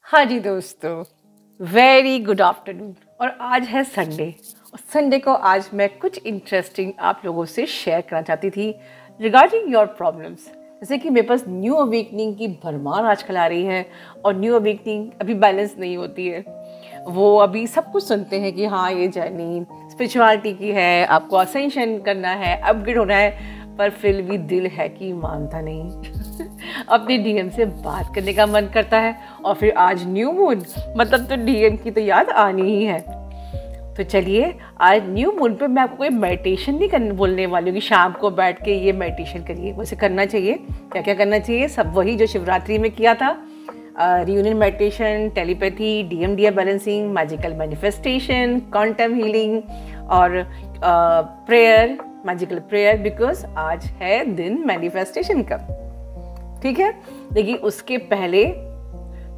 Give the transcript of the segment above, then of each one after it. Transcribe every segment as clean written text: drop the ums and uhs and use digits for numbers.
हाँ जी दोस्तों, very good afternoon. और आज है संडे, और संडे को आज मैं कुछ इंटरेस्टिंग आप लोगों से शेयर करना चाहती थी रिगार्डिंग योर प्रॉब्लम्स। जैसे कि मेरे पास न्यू अवेकनिंग की भरमार आजकल आ रही है, और न्यू अवेकनिंग अभी बैलेंस नहीं होती है। वो अभी सब कुछ सुनते हैं कि हाँ ये जर्नी स्पिरिचुअलिटी की है, आपको असेंशन करना है, अपग्रेड होना है, पर फिर भी दिल है कि मानता नहीं। अपने डीएम से बात करने का मन करता है, और फिर आज न्यू मून मतलब तो डीएम की तो याद आनी ही है। तो चलिए आज न्यू मून पे मैं आपको कोई मेडिटेशन नहीं करने बोलने वाली हूँ कि शाम को बैठ के ये मेडिटेशन करिए। वैसे करना चाहिए, क्या क्या करना चाहिए, सब वही जो शिवरात्रि में किया था। Reunion meditation, telepathy, DMDA balancing, magical manifestation, quantum healing और प्रेयर, मैजिकल प्रेयर, बिकॉज आज है दिन मैनिफेस्टेशन का। ठीक है, देखिए उसके पहले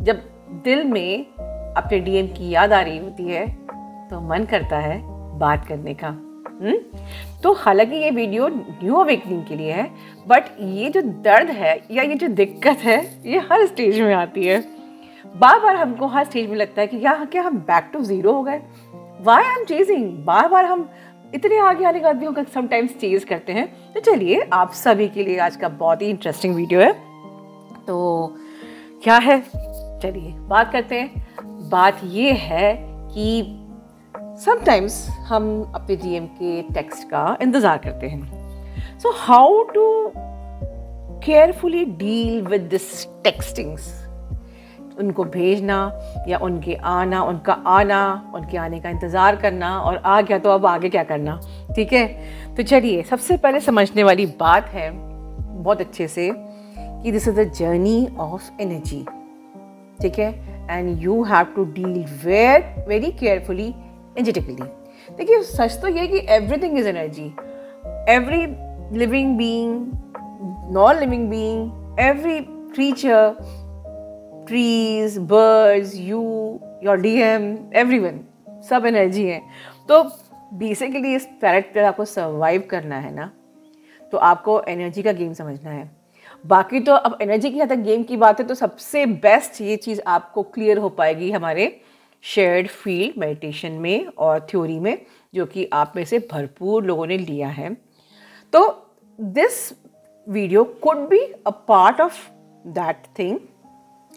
जब दिल में अपने डीएम की याद आ रही होती है तो मन करता है बात करने का। तो हालांकि ये वीडियो न्यू अवेकनिंग के लिए है, बट ये जो दर्द है या ये जो दिक्कत है ये हर स्टेज में आती है। बार बार हमको हर स्टेज में लगता है कि क्या हम बैक टू जीरो हो गए। वाई आई एम चेजिंग, बार बार हम इतने आगे आने के बाद भी हम समटाइम्स चेज करते हैं। तो चलिए आप सभी के लिए आज का बहुत ही इंटरेस्टिंग वीडियो है। तो क्या है, चलिए बात करते हैं। बात ये है कि समटाइम्स हम अपने डीएम के टेक्स्ट का इंतज़ार करते हैं। So how to carefully deal with this textings, उनको भेजना या उनके आना, उनका आना, उनके आने का इंतज़ार करना, और आ गया तो अब आगे क्या करना। ठीक है, तो चलिए सबसे पहले समझने वाली बात है बहुत अच्छे से कि this is the journey of energy. ठीक है, and you have to deal very carefully energetically. देखिए सच तो ये कि everything is energy, every living being, non living being, every creature, trees, birds, you, your DM, everyone, सब energy है। तो बेसिकली इस प्लैनेट पर आपको सर्वाइव करना है ना, तो आपको एनर्जी का गेम समझना है। बाकी तो अब एनर्जी की ज़्यादा गेम की बात है तो सबसे बेस्ट ये चीज़ आपको क्लियर हो पाएगी हमारे शेयर्ड फील्ड मेडिटेशन में और थ्योरी में, जो कि आप में से भरपूर लोगों ने लिया है। तो this video could be a part of that thing,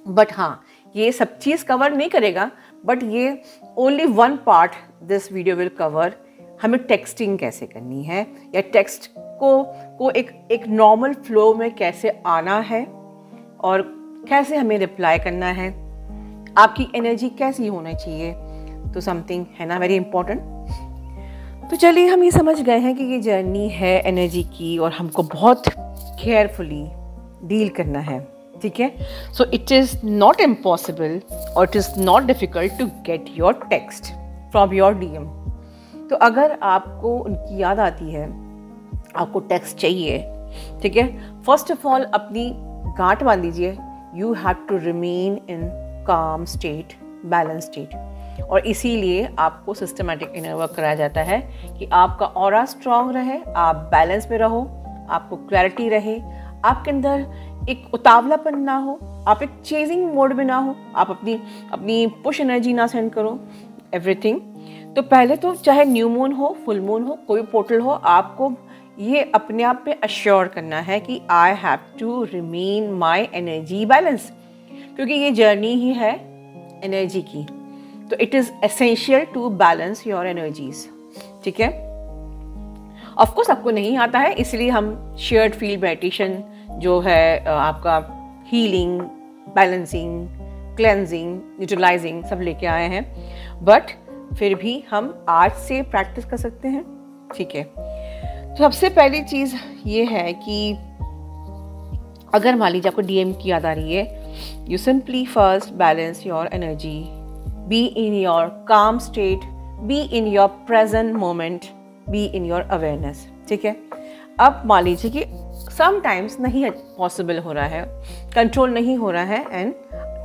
but हाँ ये सब चीज़ कवर नहीं करेगा, बट ये only one part this video will cover. हमें टेक्सटिंग कैसे करनी है, या टेक्स्ट को एक नॉर्मल फ्लो में कैसे आना है, और कैसे हमें रिप्लाई करना है, आपकी एनर्जी कैसी होनी चाहिए। तो समथिंग है ना वेरी इंपॉर्टेंट। तो चलिए हम ये समझ गए हैं कि ये जर्नी है एनर्जी की, और हमको बहुत केयरफुली डील करना है। ठीक है, so it is not impossible और it is not difficult to get your text from your DM. तो अगर आपको उनकी याद आती है, आपको टेक्स्ट चाहिए, ठीक है, फर्स्ट ऑफ ऑल अपनी गांठ बांध लीजिए। You have to remain in calm state, balance state. और इसीलिए आपको सिस्टमैटिक इनर वर्क कराया जाता है कि आपका ऑरा स्ट्रांग रहे, आप बैलेंस में रहो, आपको क्लैरिटी रहे, आपके अंदर एक उतावलापन ना हो, आप एक चेजिंग मोड में ना हो, आप अपनी पुश एनर्जी ना सेंड करो, एवरीथिंग। तो पहले तो चाहे न्यू मून हो, फुल मून हो, कोई पोर्टल हो, आपको ये अपने आप में अश्योर करना है कि I have to remain my energy balance, क्योंकि ये जर्नी ही है एनर्जी की। तो it is essential to balance your energies. ठीक है, ऑफकोर्स आपको नहीं आता है, इसलिए हम शेयर्ड फील्ड मेडिटेशन जो है आपका हीलिंग, बैलेंसिंग, क्लेंजिंग, न्यूट्रलाइजिंग सब लेके आए हैं, बट फिर भी हम आज से प्रैक्टिस कर सकते हैं। ठीक है, तो सबसे पहली चीज़ ये है कि अगर मान लीजिए आपको डीएम की याद आ रही है, you simply first balance your energy, be in your calm state, be in your present moment, be in your awareness. ठीक है, अब मान लीजिए कि समटाइम्स नहीं पॉसिबल हो रहा है, कंट्रोल नहीं हो रहा है, एंड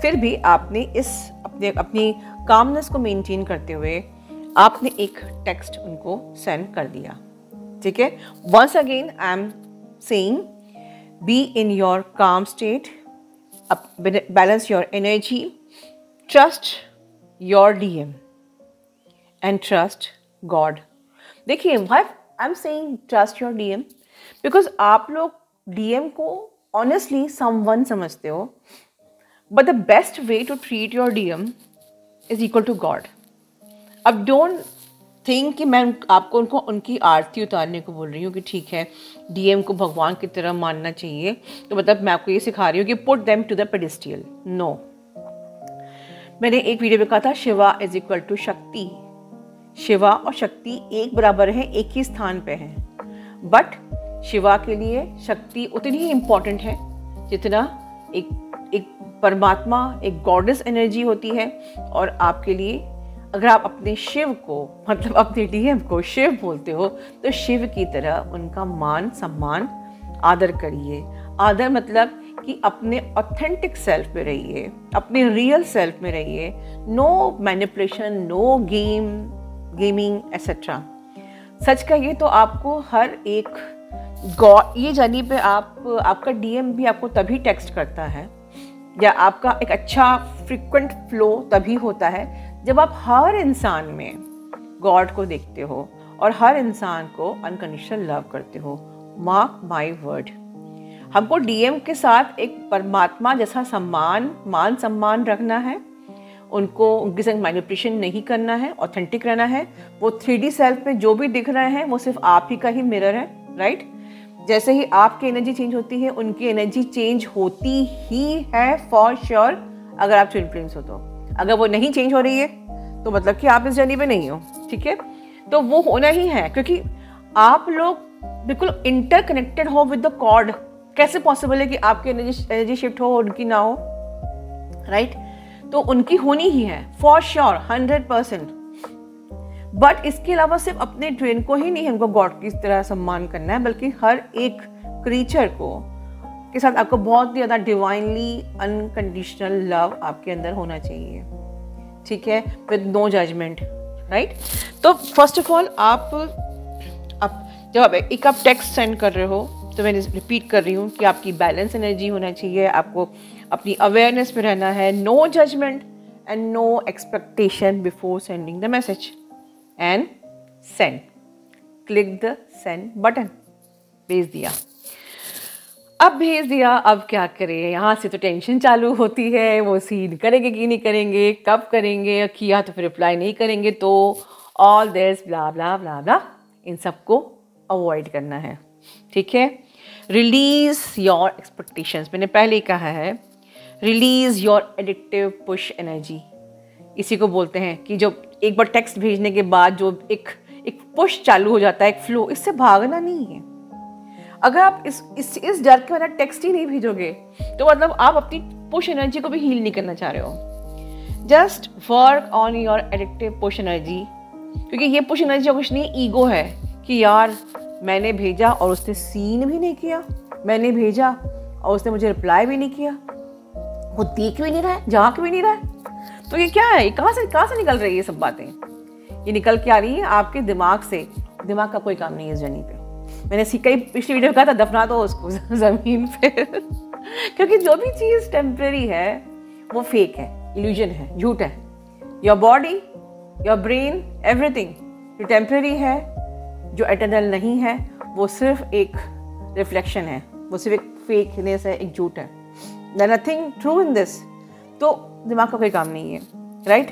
फिर भी आपने अपनी कामनेस को मेंटेन करते हुए आपने एक टेक्स्ट उनको सेंड कर दिया। ठीक है, once again I am saying be in your calm state, balance your energy, trust your DM and trust God. देखिए, why I am saying trust your DM, because आप लोग डीएम को ऑनेस्टली समवन समझते हो, but the best way to treat your DM is equal to God. अब don't think कि मैं आपको उनकी आरती उतारने को बोल रही हूँ कि ठीक है डीएम को भगवान की तरह मानना चाहिए, तो मतलब मैं आपको ये सिखा रही हूँ कि put them to the pedestal. No, मैंने एक वीडियो में कहा था शिवा इज इक्वल टू शक्ति। शिवा और शक्ति एक बराबर है, एक ही स्थान पे है, बट शिवा के लिए शक्ति उतनी ही इम्पॉर्टेंट है जितना एक परमात्मा, एक गॉडेस एनर्जी होती है। और आपके लिए अगर आप अपने शिव को, मतलब अपने डीएम को शिव बोलते हो, तो शिव की तरह उनका मान सम्मान आदर करिए। आदर मतलब कि अपने ऑथेंटिक सेल्फ में रहिए, अपने रियल सेल्फ में रहिए। No manipulation, no gaming etcetera. सच कहिए तो आपको हर एक ये जर्नी पे आपका डीएम भी आपको तभी टेक्स्ट करता है, या आपका एक अच्छा फ्रिक्वेंट फ्लो तभी होता है जब आप हर इंसान में गॉड को देखते हो और हर इंसान को अनकंडीशनल लव करते हो। मार्क माय वर्ड, हमको डीएम के साथ एक परमात्मा जैसा मान सम्मान रखना है। उनके संग मैनिपुलेशन नहीं करना है, ऑथेंटिक रहना है। वो 3D सेल्फ में जो भी दिख रहे हैं वो सिर्फ आप ही का ही मिरर है, राइट? जैसे ही आपकी एनर्जी चेंज होती है, उनकी एनर्जी चेंज होती ही है फॉर श्योर, अगर आप ट्विन फ्लेम्स हो तो। अगर वो नहीं चेंज हो रही है तो मतलब कि आप इस जर्नी पे नहीं हो, ठीक है? तो वो होना ही है, क्योंकि आप लोग बिल्कुल इंटरकनेक्टेड हो विद द कॉर्ड। कैसे पॉसिबल है कि आपकी एनर्जी शिफ्ट हो और उनकी ना हो, राइट? तो उनकी होनी ही है फॉर श्योर 100%। बट इसके अलावा सिर्फ अपने ट्विन को ही नहीं हमको गॉड की तरह सम्मान करना है, बल्कि हर एक क्रीचर को के साथ आपको बहुत ही ज़्यादा डिवाइनली अनकंडीशनल लव आपके अंदर होना चाहिए, ठीक है? With no judgement, right? तो फर्स्ट ऑफ ऑल आप जब आप टेक्स्ट सेंड कर रहे हो, तो मैं रिपीट कर रही हूँ कि आपकी बैलेंस एनर्जी होना चाहिए, आपको अपनी अवेयरनेस में रहना है। No judgement and no expectation before sending the message, and send. Click the send button. भेज दिया। अब भेज दिया, अब क्या करें? यहाँ से तो टेंशन चालू होती है, वो सीन करेंगे कि नहीं करेंगे, कब करेंगे, किया तो फिर रिप्लाई नहीं करेंगे, तो ऑल दिस ब्ला ब्ला ब्ला ब्ला, इन सबको अवॉइड करना है, ठीक है? Release your expectations. मैंने पहले ही कहा है, release your addictive push energy. इसी को बोलते हैं कि जो एक बार टेक्स्ट भेजने के बाद जो एक पुश चालू हो जाता है, एक फ्लो, इससे भागना नहीं है। अगर आप इस डर के वजह टेक्स्ट ही नहीं भेजोगे तो मतलब आप अपनी पुश एनर्जी को भी हील नहीं करना चाह रहे हो। Just work on your addictive push energy, क्योंकि ये पुश एनर्जी कुछ नहीं, ईगो है कि यार मैंने भेजा और उसने सीन भी नहीं किया, मैंने भेजा और उसने मुझे रिप्लाई भी नहीं किया, वो देख भी नहीं रहा है, झांक भी नहीं रहा है। तो ये क्या है? कहाँ से निकल रही है ये सब बातें? ये निकल के आ रही है आपके दिमाग से। दिमाग का कोई काम नहीं है इस जर्नी पे। मैंने कई पिछली वीडियो में कहा था, दफना दो उसको ज़मीन पे क्योंकि जो भी चीज़ टेम्परेरी है वो फेक है, इल्यूजन है, झूठ है। Your body, your brain, everything जो टेम्परेरी है, जो एटर्नल नहीं है, वो सिर्फ एक रिफ्लेक्शन है, वो सिर्फ एक फेकनेस है, एक झूठ है। There nothing true in this. तो दिमाग का कोई काम नहीं है, राइट?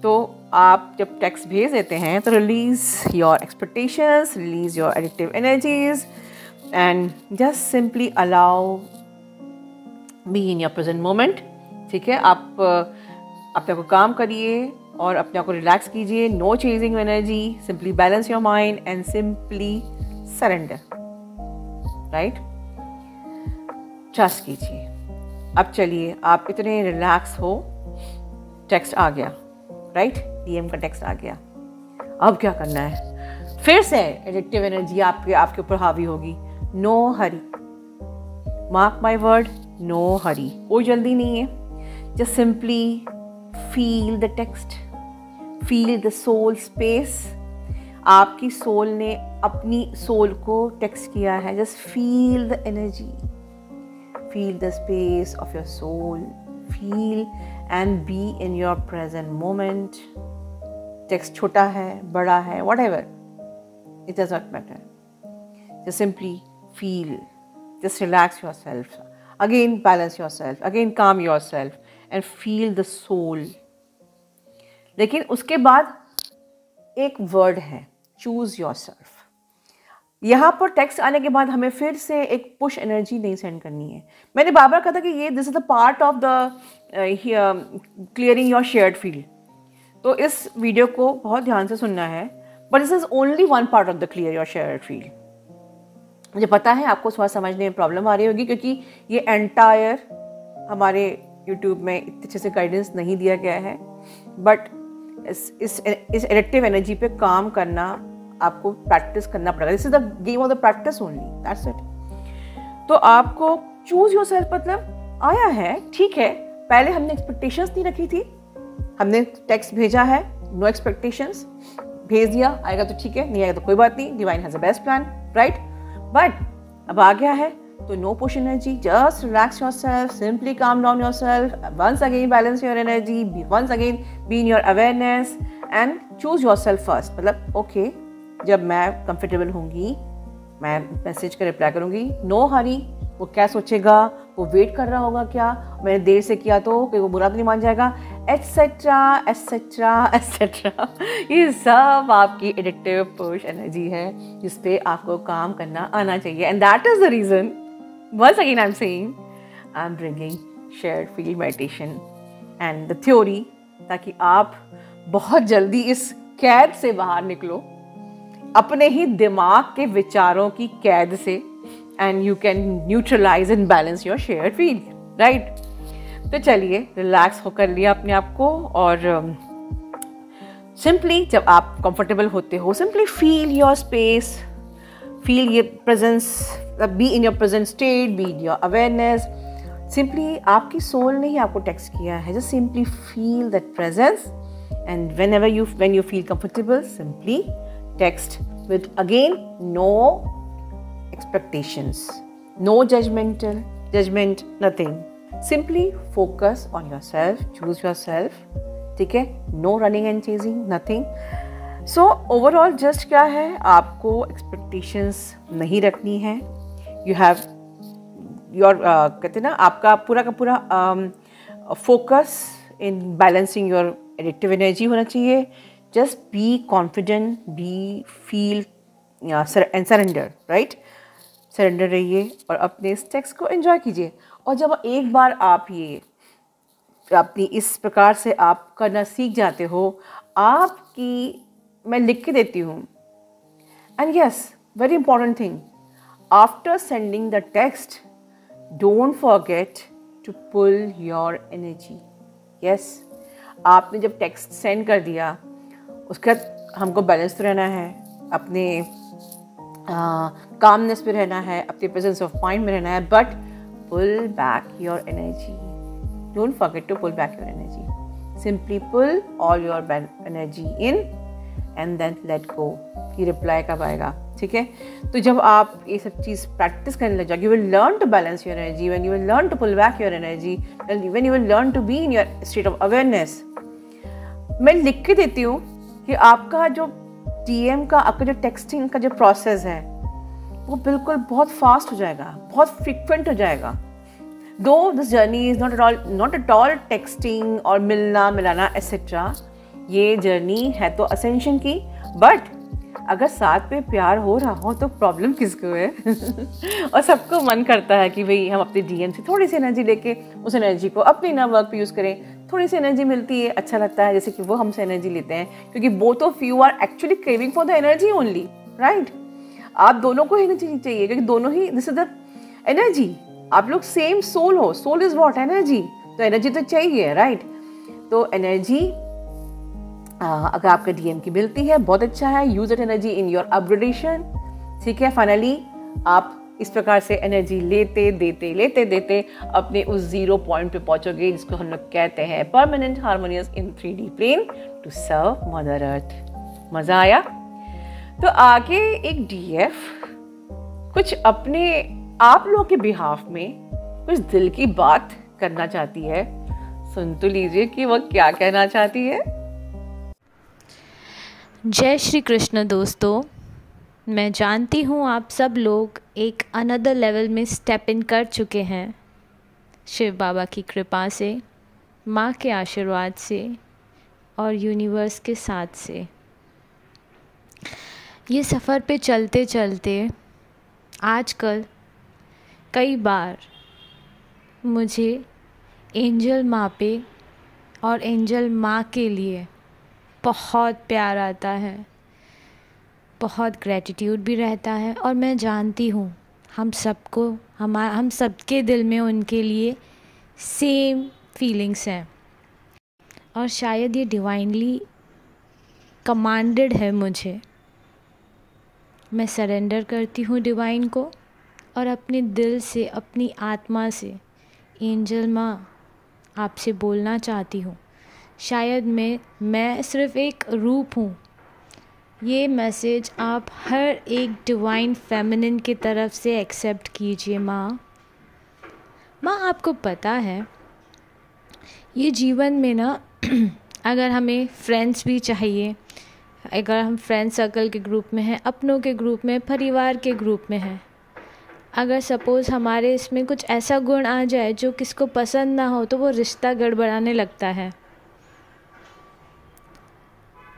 तो आप जब टेक्स्ट भेज देते हैं तो release your expectations, release your addictive energies, and just simply allow B in your present moment, ठीक है? आप अपने को काम करिए और अपने आप को रिलैक्स कीजिए। No chasing energy, simply balance your mind and simply surrender, right? Trust कीजिए। अब चलिए, आप इतने रिलैक्स हो, टेक्स्ट आ गया, राइट? डीएम का टेक्स्ट आ गया। अब क्या करना है? फिर से एडिक्टिव एनर्जी आपके ऊपर हावी होगी। No hurry, mark my word, no hurry, कोई जल्दी नहीं है। Just simply feel the text, feel the soul space. आपकी सोल ने अपनी सोल को टेक्स्ट किया है। Just feel the energy, feel the space of your soul, feel and be in your present moment. Text छोटा है, बड़ा है, whatever, it does not matter. Just simply feel, just relax yourself, again balance yourself, again calm yourself and feel the soul. लेकिन उसके बाद एक word है, choose yourself. यहाँ पर टेक्स्ट आने के बाद हमें फिर से एक पुश एनर्जी नहीं सेंड करनी है. मैंने बार बार कहा था कि ये this is the part of the clearing your shared field. तो इस वीडियो को बहुत ध्यान से सुनना है. But this is only one part of the clear your shared field. मुझे पता है आपको थोड़ा समझने में प्रॉब्लम आ रही होगी, क्योंकि ये एंटायर हमारे यूट्यूब में इतने अच्छे से गाइडेंस नहीं दिया गया है. बट इस एडिक्टिव एनर्जी पे काम करना आपको प्रैक्टिस करना पड़ेगा. This is the game of the practice only, that's it. तो आपको चूज योरसेल्फ मतलब आया है, ठीक है. पहले हमने एक्सपेक्टेशंस नहीं रखी थी, हमने टेक्स्ट भेजा है, नो एक्सपेक्टेशंस, भेज दिया, आएगा तो ठीक है, नहीं आएगा तो कोई बात नहीं, divine has a best plan, right. But अब आ गया है तो no push energy, just relax yourself, simply calm down yourself, once again balance your energy, once again be in your awareness and choose yourself first. मतलब okay, जब मैं comfortable होंगी मैं मैसेज का रिप्लाई करूँगी, नो हरी. वो क्या सोचेगा, वो वेट कर रहा होगा क्या, मैंने देर से किया तो कि वो बुरा तो नहीं मान जाएगा, एटसेट्रा एटसेट्रा एटसेट्रा. ये सब आपकी एडिक्टिव पुश एनर्जी है जिस पे आपको काम करना आना चाहिए. And that is the reason once again I'm saying I'm bringing shared field meditation and the theory, ताकि आप बहुत जल्दी इस कैद से बाहर निकलो, अपने ही दिमाग के विचारों की कैद से, and you can neutralize and balance your shared field, right? तो चलिए रिलैक्स होकर लिया अपने आप को, और सिंपली जब आप कंफर्टेबल होते हो, simply feel your space, feel ये presence, be in your present state, be in your awareness. Simply आपकी सोल ने ही आपको टेक्स्ट किया है, just simply feel that presence and when you feel comfortable, simply text with again no expectations, no judgment, nothing. Simply focus on yourself, choose yourself, ठीक है, no running and chasing, nothing. So overall just क्या है, आपको expectations नहीं रखनी है. You have your कहते हैं ना, आपका पूरा का पूरा focus in balancing your addictive energy होना चाहिए. Just be confident, feel and surrender, right? Surrender रहिए और अपने इस टेक्स्ट को enjoy कीजिए. और जब एक बार आप ये अपनी इस प्रकार से आप करना सीख जाते हो, आपकी मैं लिख के देती हूँ. And yes, very important thing, after sending the text don't forget to pull your energy. Yes, आपने जब टेक्स्ट सेंड कर दिया उसके बाद हमको बैलेंस तो रहना है, अपने कामनेस पे रहना है, अपने प्रेजेंस ऑफ माइंड में रहना है. But pull back your energy, don't forget to pull back your energy. Simply pull all your energy in and then let go. ये रिप्लाई कब आएगा, ठीक है. तो जब आप ये सब चीज़ प्रैक्टिस करने लग जाओगे, you will learn to balance your energy, when you will learn to pull back your energy, when you will learn to be in your state of awareness. मैं लिख के देती हूँ कि आपका जो DM का, आपका जो टेक्सटिंग का जो प्रोसेस है वो बिल्कुल बहुत फास्ट हो जाएगा, बहुत फ्रिक्वेंट हो जाएगा. दो this journey is not at all texting और मिलना मिलाना एटसेट्रा. ये जर्नी है तो असेंशन की, बट अगर साथ में प्यार हो रहा हो तो प्रॉब्लम किसको है. और सबको मन करता है कि भाई हम अपने DM से थोड़ी सी एनर्जी लेके उस एनर्जी को अपने ना वर्क पे यूज़ करें. थोड़ी सी एनर्जी मिलती है, अच्छा लगता है, जैसे कि वो हमसे एनर्जी लेते हैं, क्योंकि both of you are actually craving for the energy only, right. आप दोनों को ही एनर्जी चाहिए, क्योंकि दोनों ही दिस इज द एनर्जी. आप लोग सेम सोल हो, सोल इज व्हाट, एनर्जी. तो एनर्जी तो चाहिए, राइट. तो एनर्जी अगर आपका DM की मिलती है बहुत अच्छा है, use that energy in your upgradation, ठीक है. फाइनली आप इस प्रकार से एनर्जी लेते देते अपने उस जीरो पॉइंट पे पहुंचोगे, जिसको हम लोग कहते हैं permanent harmonious in 3D plane to serve mother earth. मजा आया? तो आगे एक DF कुछ अपने आप लोगों के बिहाफ में कुछ दिल की बात करना चाहती है. सुन तो लीजिए कि वह क्या कहना चाहती है। जय श्री कृष्ण दोस्तों, मैं जानती हूँ आप सब लोग एक अनदर लेवल में स्टेप इन कर चुके हैं शिव बाबा की कृपा से, माँ के आशीर्वाद से और यूनिवर्स के साथ से। ये सफ़र पे चलते चलते आजकल कई बार मुझे एंजल माँ पे और एंजल माँ के लिए बहुत प्यार आता है, बहुत ग्रैटिट्यूड भी रहता है। और मैं जानती हूँ हम सबके दिल में उनके लिए सेम फीलिंग्स हैं और शायद ये डिवाइनली कमांडेड है मुझे। मैं सरेंडर करती हूँ डिवाइन को और अपने दिल से, अपनी आत्मा से एंजल माँ आपसे बोलना चाहती हूँ। शायद मैं सिर्फ़ एक रूप हूँ। ये मैसेज आप हर एक डिवाइन फेमिनिन की तरफ से एक्सेप्ट कीजिए। माँ, आपको पता है ये जीवन में ना अगर हमें फ्रेंड्स भी चाहिए, अगर हम फ्रेंड सर्कल के ग्रुप में हैं, अपनों के ग्रुप में, परिवार के ग्रुप में हैं, अगर सपोज़ हमारे इसमें कुछ ऐसा गुण आ जाए जो किसको पसंद ना हो तो वो रिश्ता गड़बड़ाने लगता है।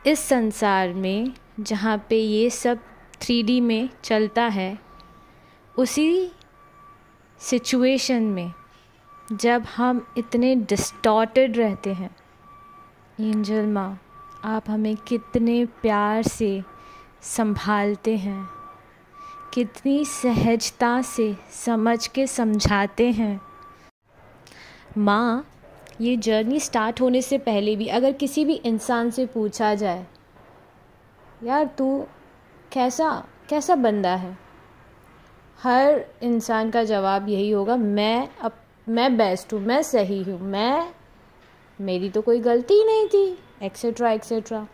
इस संसार में जहाँ पे ये सब 3D में चलता है, उसी सिचुएशन में जब हम इतने डिस्टॉर्टेड रहते हैं, एंजल माँ आप हमें कितने प्यार से संभालते हैं, कितनी सहजता से समझ के समझाते हैं। माँ, ये जर्नी स्टार्ट होने से पहले भी अगर किसी भी इंसान से पूछा जाए, यार तू कैसा बंदा है, हर इंसान का जवाब यही होगा, मैं बेस्ट हूँ, मैं सही हूँ, मेरी तो कोई गलती ही नहीं थी, एक्सेट्रा एक्सेट्रा।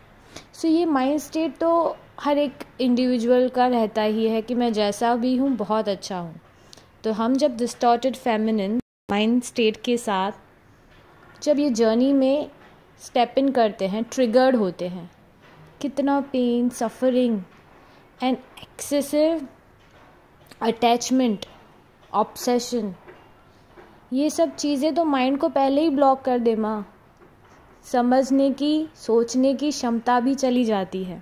सो ये माइंड स्टेट तो हर एक इंडिविजुअल का रहता ही है कि मैं जैसा भी हूँ बहुत अच्छा हूँ। तो हम जब डिस्टॉर्टेड फेमिनिन माइंड स्टेट के साथ जब ये जर्नी में स्टेप इन करते हैं, ट्रिगर्ड होते हैं, कितना pain, suffering and excessive attachment, obsession, ये सब चीज़ें तो माइंड को पहले ही ब्लॉक कर दे माँ। समझने की, सोचने की क्षमता भी चली जाती है।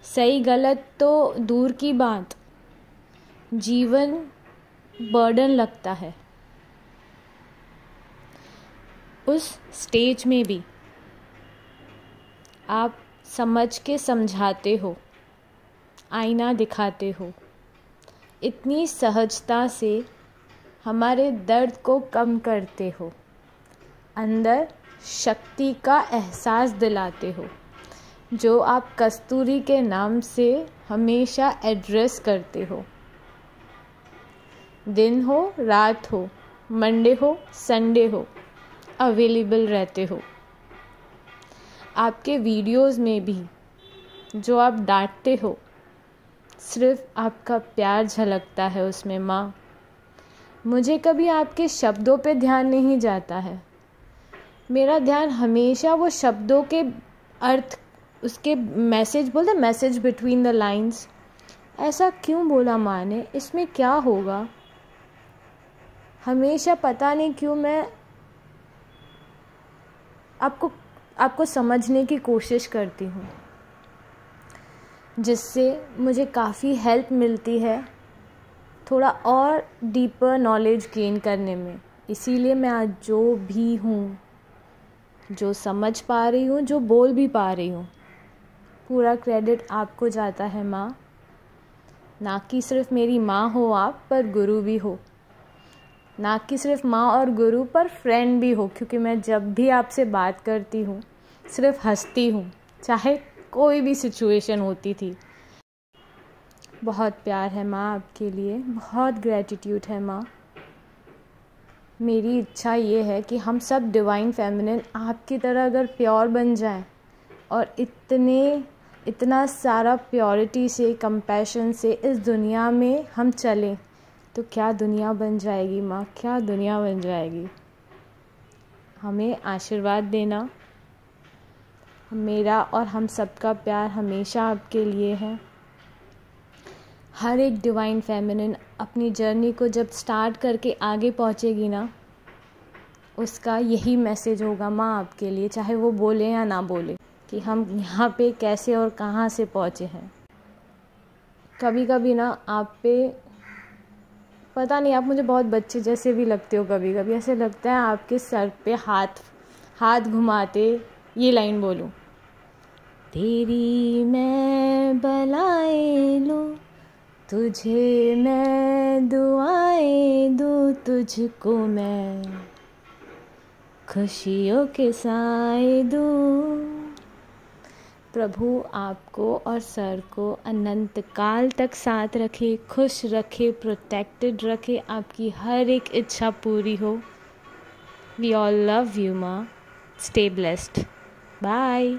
सही गलत तो दूर की बात, जीवन बर्डन लगता है। उस स्टेज में भी आप समझ के समझाते हो, आईना दिखाते हो, इतनी सहजता से हमारे दर्द को कम करते हो, अंदर शक्ति का एहसास दिलाते हो, जो आप कस्तूरी के नाम से हमेशा एड्रेस करते हो। दिन हो, रात हो, मंडे हो, संडे हो, अवेलेबल रहते हो। आपके वीडियोस में भी जो आप डांटते हो, सिर्फ आपका प्यार झलकता है उसमें माँ। मुझे कभी आपके शब्दों पे ध्यान नहीं जाता है, मेरा ध्यान हमेशा वो शब्दों के अर्थ, उसके मैसेज, बोलते मैसेज बिटवीन द लाइंस, ऐसा क्यों बोला माँ ने, इसमें क्या होगा, हमेशा पता नहीं क्यों मैं आपको समझने की कोशिश करती हूँ, जिससे मुझे काफ़ी हेल्प मिलती है थोड़ा और डीपर नॉलेज गेन करने में। इसीलिए मैं आज जो भी हूँ, जो समझ पा रही हूँ, जो बोल भी पा रही हूँ, पूरा क्रेडिट आपको जाता है माँ। ना कि सिर्फ मेरी माँ हो आप, पर गुरु भी हो। ना कि सिर्फ माँ और गुरु, पर फ्रेंड भी हो, क्योंकि मैं जब भी आपसे बात करती हूँ सिर्फ हंसती हूँ, चाहे कोई भी सिचुएशन होती थी। बहुत प्यार है माँ आपके लिए, बहुत ग्रैटिट्यूड है माँ। मेरी इच्छा ये है कि हम सब डिवाइन फेमिनिन आपकी तरह अगर प्योर बन जाएं और इतना सारा प्योरिटी से, कंपैशन से इस दुनिया में हम चलें, तो क्या दुनिया बन जाएगी माँ, क्या दुनिया बन जाएगी। हमें आशीर्वाद देना। मेरा और हम सबका प्यार हमेशा आपके लिए है। हर एक डिवाइन फेमिनिन अपनी जर्नी को जब स्टार्ट करके आगे पहुंचेगी ना, उसका यही मैसेज होगा माँ आपके लिए, चाहे वो बोले या ना बोले, कि हम यहाँ पे कैसे और कहाँ से पहुँचे हैं। कभी कभी ना आप पे पता नहीं, आप मुझे बहुत बच्चे जैसे भी लगते हो। कभी कभी ऐसे लगता है आपके सर पे हाथ घुमाते ये लाइन बोलूं, तेरी मैं बलाएं लूं, तुझे मैं दुआएं दूं, तुझको मैं खुशियों के साए दूं। प्रभु आपको और सर को अनंत काल तक साथ रखे, खुश रखे, प्रोटेक्टेड रखे, आपकी हर एक इच्छा पूरी हो। वी ऑल लव यू माँ। Stay blessed. बाय।